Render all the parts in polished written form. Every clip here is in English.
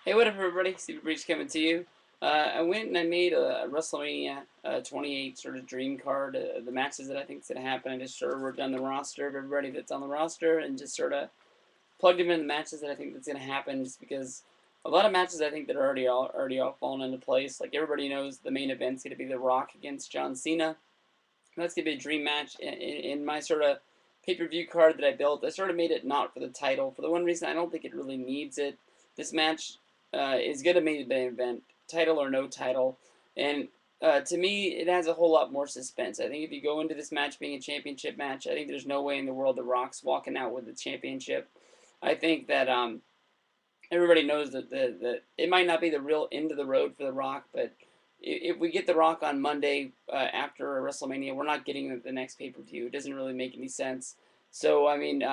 Hey, what up, everybody? Stevie Breech coming to you. I went and I made a Wrestlemania 28 sort of dream card, the matches that I think is going to happen. I just sort of wrote down the roster of everybody that's on the roster and just sort of plugged them in the matches that I think that's going to happen. Just because a lot of matches I think that are already all fallen into place. Like everybody knows, the main event's going to be The Rock against John Cena. That's going to be a dream match in my sort of pay-per-view card that I built. I sort of made it not for the title for the one reason I don't think it really needs it. This match is going to be the main event, title or no title, and to me, it has a whole lot more suspense. I think if you go into this match being a championship match, I think there's no way in the world The Rock's walking out with the championship. I think that everybody knows that it might not be the real end of the road for The Rock, but if we get The Rock on Monday after WrestleMania, we're not getting the next pay per view. It doesn't really make any sense. So I mean,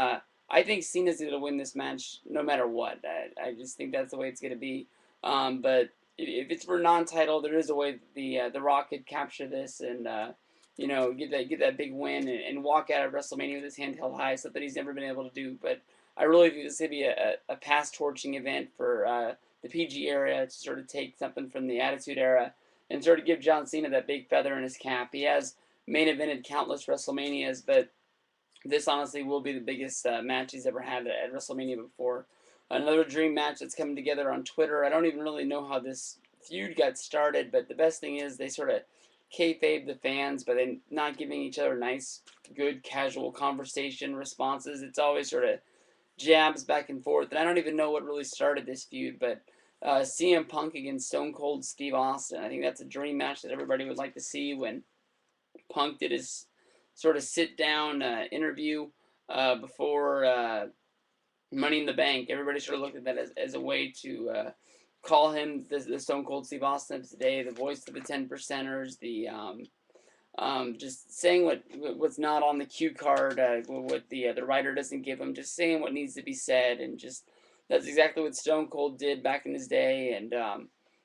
I think Cena's going to win this match no matter what. I just think that's the way it's going to be. But if it's for non-title, there is a way the Rock could capture this and get that big win and walk out of WrestleMania with his hand held high, something he's never been able to do. But I really think this is going to be a pass torching event for the PG era to sort of take something from the Attitude Era and sort of give John Cena that big feather in his cap. He has main evented countless WrestleManias, but this honestly will be the biggest match he's ever had at WrestleMania before. Another dream match that's coming together on Twitter. I don't even really know how this feud got started, but the best thing is they sort of kayfabe the fans by then not giving each other nice, good, casual conversation responses. It's always sort of jabs back and forth, and I don't even know what really started this feud, but CM Punk against Stone Cold Steve Austin. I think that's a dream match that everybody would like to see when Punk did his sort of sit down interview before Money in the Bank. Everybody sort of looked at that as a way to call him the Stone Cold Steve Austin of today, the voice of the 10 percenters, just saying what's not on the cue card, what the writer doesn't give him, just saying what needs to be said, and just that's exactly what Stone Cold did back in his day, and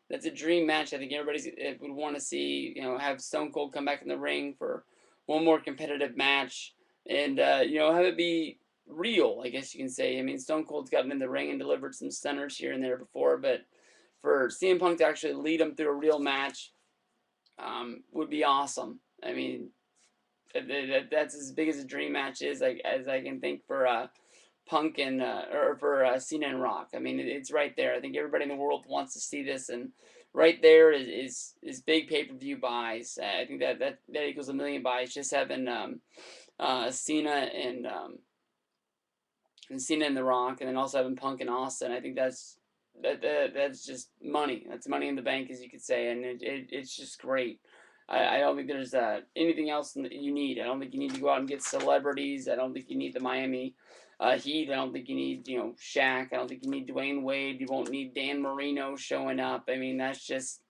that's a dream match. I think everybody would want to see, have Stone Cold come back in the ring for one more competitive match, and have it be real, I guess you can say. I mean, Stone Cold's gotten in the ring and delivered some stunners here and there before, but for CM Punk to actually lead him through a real match would be awesome. I mean, that's as big as a dream match is as I can think for Punk and or for Cena and Rock. I mean, it's right there. I think everybody in the world wants to see this, and right there is big pay per view buys. I think that equals a million buys. Just having Cena and Cena and The Rock, and then also having Punk and Austin. I think that's just money. That's money in the bank, as you could say, and it's just great. I don't think there's anything else that you need. I don't think you need to go out and get celebrities. I don't think you need the Miami Heat. I don't think you need Shaq. I don't think you need Dwayne Wade. You won't need Dan Marino showing up. I mean that's just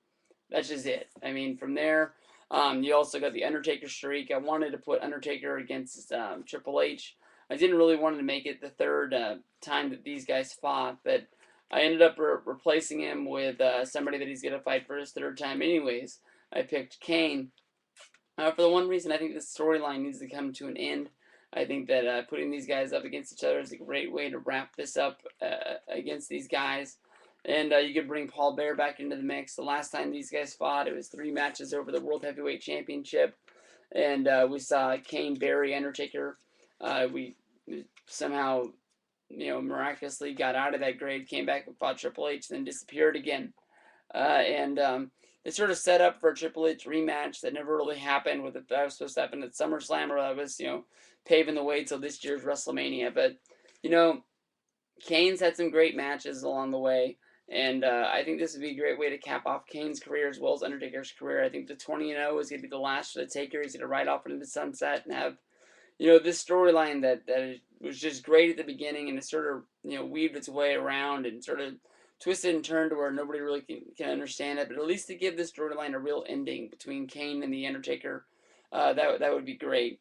it. I mean from there. You also got the Undertaker streak. I wanted to put Undertaker against Triple H. I didn't really want to make it the third time that these guys fought, but I ended up replacing him with somebody that he's going to fight for his third time anyways. I picked Kane. For the one reason I think this storyline needs to come to an end. I think that putting these guys up against each other is a great way to wrap this up against these guys. And you could bring Paul Bear back into the mix. The last time these guys fought, it was 3 matches over the World Heavyweight Championship. And we saw Kane bury Undertaker. We somehow, miraculously got out of that grave, came back and fought Triple H, then disappeared again. And They sort of set up for a Triple H rematch that never really happened. With it, that was supposed to happen at SummerSlam, or that was paving the way till this year's WrestleMania. But you know, Kane's had some great matches along the way, and I think this would be a great way to cap off Kane's career as well as Undertaker's career. I think the 20-0 is going to be the last for the Taker. He's going to ride off into the sunset and have this storyline that was just great at the beginning, and it sort of weaved its way around and sort of twisted and turned to where nobody really can understand it. But at least to give this storyline a real ending between Kane and the Undertaker, that would be great.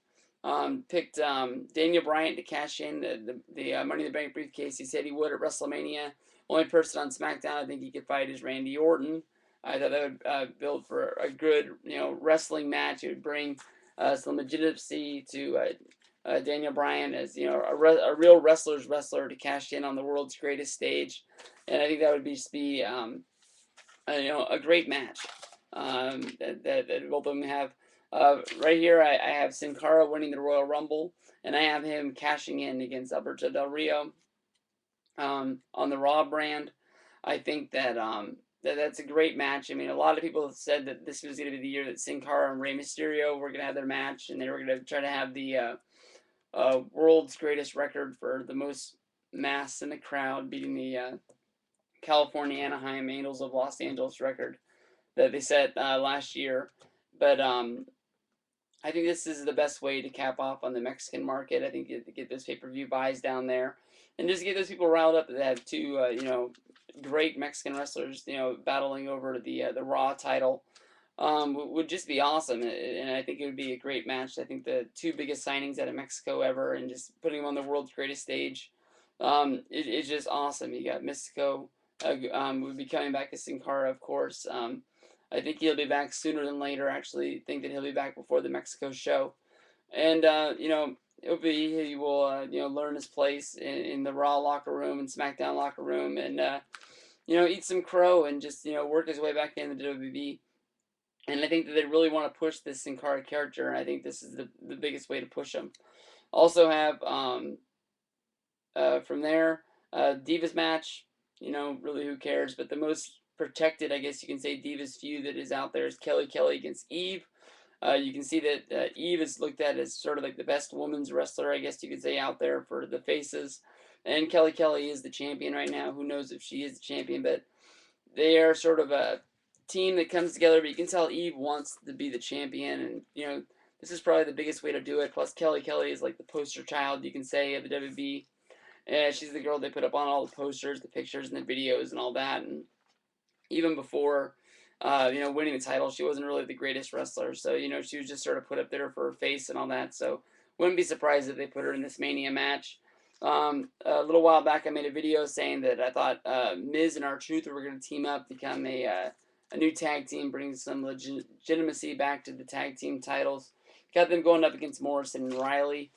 Picked Daniel Bryan to cash in the Money in the Bank briefcase. He said he would at WrestleMania. Only person on SmackDown I think he could fight is Randy Orton. I thought that would build for a good wrestling match. It would bring some legitimacy to Daniel Bryan as a real wrestler's wrestler to cash in on the world's greatest stage, and I think that would be a great match that both of them have. Right here, I have Sin Cara winning the Royal Rumble, and I have him cashing in against Alberto Del Rio on the Raw brand. I think that's a great match. I mean, a lot of people have said that this was going to be the year that Sin Cara and Rey Mysterio were going to have their match, and they were going to try to have the world's greatest record for the most mass in the crowd, beating the California Anaheim Angels of Los Angeles record that they set last year. But I think this is the best way to cap off on the Mexican market. I think to get those pay-per-view buys down there, and just get those people riled up that have two, great Mexican wrestlers, battling over the Raw title. Would just be awesome, and I think it would be a great match. I think the two biggest signings out of Mexico ever, and just putting them on the world's greatest stage, it's just awesome. You got Mystico, would be coming back as Sin Cara, of course. I think he'll be back sooner than later. Actually, think that he'll be back before the Mexico show, and he will learn his place in the Raw locker room and SmackDown locker room, and eat some crow and just work his way back in the WWE. And I think that they really want to push this Sin Cara character, and I think this is the biggest way to push him. Also have from there Divas match. Really who cares? But the most protected, I guess you can say, Divas feud that is out there is Kelly Kelly against Eve. You can see that Eve is looked at as sort of like the best women's wrestler, I guess you could say, out there for the faces. And Kelly Kelly is the champion right now. Who knows if she is the champion, but they are sort of a team that comes together. But you can tell Eve wants to be the champion, and this is probably the biggest way to do it. Plus, Kelly Kelly is like the poster child, you can say, of the WB. And she's the girl they put up on all the posters, the pictures, and the videos, and all that. And even before, winning the title, she wasn't really the greatest wrestler. So, she was just sort of put up there for her face and all that. So, wouldn't be surprised if they put her in this Mania match. A little while back, I made a video saying that I thought Miz and R-Truth were going to team up, become a new tag team, bring some legitimacy back to the tag team titles. Got them going up against Morrison and Riley.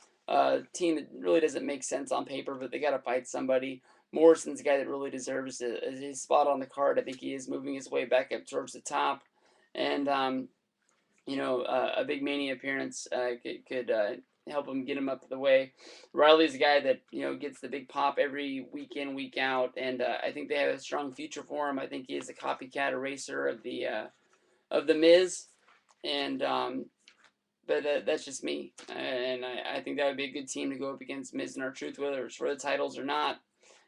Team that really doesn't make sense on paper, but they got to fight somebody. Morrison's a guy that really deserves his spot on the card. I think he is moving his way back up towards the top, and a big Mania appearance could help him get him up the way. Riley's a guy that gets the big pop every week in, week out, and I think they have a strong future for him. I think he is a copycat eraser of the Miz, and but that's just me, and I think that would be a good team to go up against Miz and R-Truth, whether it's for the titles or not.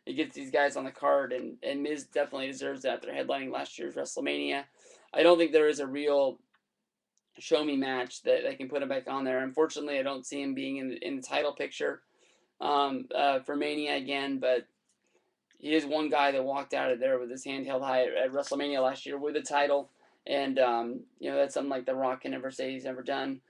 It gets these guys on the card, and Miz definitely deserves that. They're headlining last year's WrestleMania. I don't think there is a real show me match that I can put him back on there. Unfortunately, I don't see him being in the title picture for Mania again, but he is one guy that walked out of there with his hand held high at WrestleMania last year with a title, and that's something like The Rock can never say he's ever done.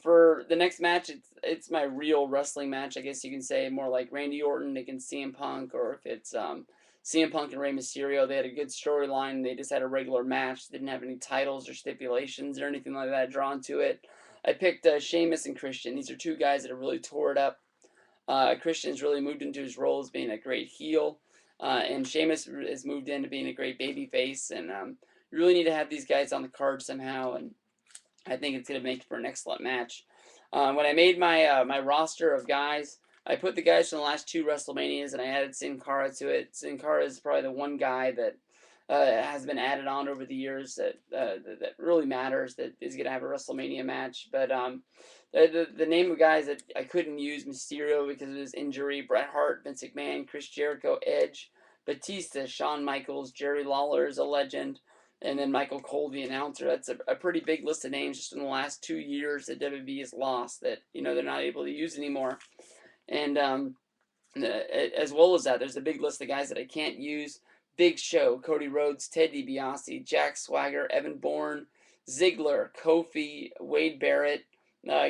For the next match, it's my real wrestling match, I guess you can say, more like Randy Orton against CM Punk, or if it's CM Punk and Rey Mysterio. They had a good storyline. They just had a regular match. They didn't have any titles or stipulations or anything like that drawn to it. I picked Sheamus and Christian. These are two guys that have really tore it up. Christian's really moved into his role as being a great heel, and Sheamus has moved into being a great babyface. And you really need to have these guys on the card somehow, and I think it's going to make for an excellent match. When I made my roster of guys, I put the guys from the last two WrestleManias, and I added Sin Cara to it. Sin Cara is probably the one guy that has been added on over the years that really matters, that is going to have a WrestleMania match. But the name of guys that I couldn't use: Mysterio because of his injury, Bret Hart, Vince McMahon, Chris Jericho, Edge, Batista, Shawn Michaels, Jerry Lawler is a legend, and then Michael Cole, the announcer. That's a pretty big list of names just in the last 2 years that WWE has lost, that they're not able to use anymore. And as well as that, there's a big list of guys that I can't use: Big Show, Cody Rhodes, Ted DiBiase, Jack Swagger, Evan Bourne, Ziggler, Kofi, Wade Barrett,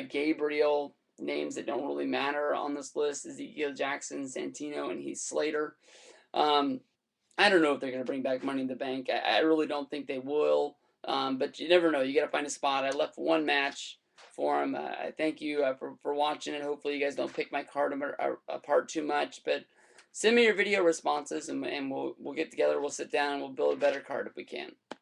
Gabriel. Names that don't really matter on this list: Ezekiel Jackson, Santino, and Heath Slater. I don't know if they're going to bring back Money in the Bank. I really don't think they will. But you never know. You got to find a spot. I left one match for them. I thank you for watching it. Hopefully, you guys don't pick my card apart too much, but send me your video responses, and we'll get together. We'll sit down and we'll build a better card if we can.